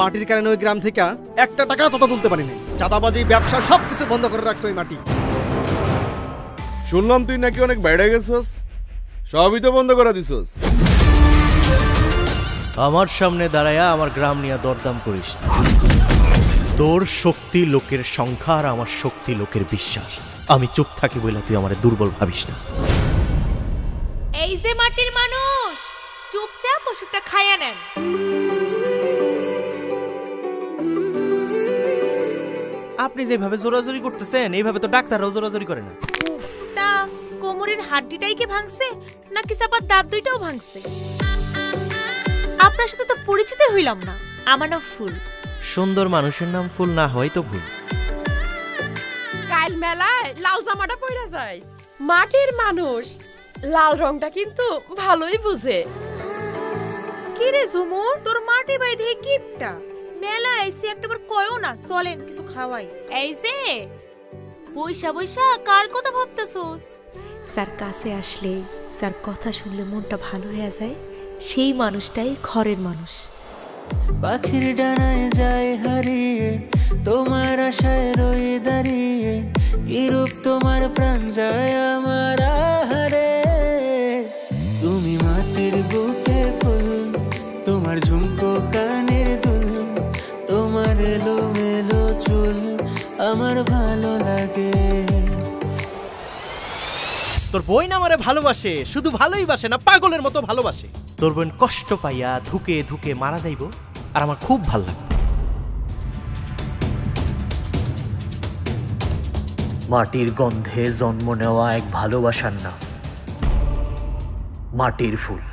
মাটির কারণে ওই গ্রাম থেকে একটা টাকা চাঁদা তুলতে পারিনি। চাঁদাবাজি, ব্যবসা সবকিছু বন্ধ করে রাখছে ওই মাটি। শুনলাম তুই নাকি অনেক বেড়ে গেছস, সবই তো বন্ধ করে দিছস। আমার সামনে দাঁড়ায়া আমার গ্রাম নিয়ে দরদাম করিস না। তোর শক্তি লোকের সংখ্যা আর আমার শক্তি লোকের বিশ্বাস। আমি চুপ থাকি বলে তুই আমার দুর্বল ভাবিস না। এই যে মাটির মানুষ, চুপচাপ ওষুধটা খাইয়া নেন। আপনি যেভাবে জোরাজোরি করতেছেন এইভাবে তো ডাক্তাররাও জোরাজোরি করে না। তা কোমরের হাড্ডিটাই কি ভাঙছে নাকি চাপার দাঁত দুইটাও ভাঙছে? আপনার সাথে তো পরিচিত হইলাম না। আমার নাম ফুল। সুন্দর মানুষের নাম ফুল না হয় তো ভুল। কাল মেলায় লাল জামাটা পইরা যায়। মাটির মানুষ লাল রংটা কিন্তু ভালোই বুঝে। কি রে ঝুমুর, তোর মাটি বাই দিয়ে কিপটা মেলা আইসি একটাবার কয়ও না, চলেন কিছু খাওয়াই। এই যে বৈশা বৈশা কার কথা ভাবতেছোস? স্যার কাছে আসলে, স্যার কথা শুনলে মনটা ভালো হয়ে যায়, সেই মানুষটাই ঘরের মানুষ। পাখির ডানায় যায় হারিয়ে, তোমার আশায় রই দাঁড়িয়ে, কি রূপ তোমার প্রাণ যায় আমার আহারে। তুমি মাটির বুকে ফুল, তোমার ঝুমকো কানের দুল, তোমার এলো মেলো চুল আমার ভালো লাগে। তোর বোন আমারে ভালোবাসে, শুধু ভালোই বাসে না, পাগলের মতো ভালোবাসে। তোর বোন কষ্ট পাইয়া ধুকে ধুকে মারা যাইব আর আমার খুব ভালো লাগবে। মাটির গন্ধে জন্ম নেওয়া এক ভালোবাসার নাম মাটির ফুল।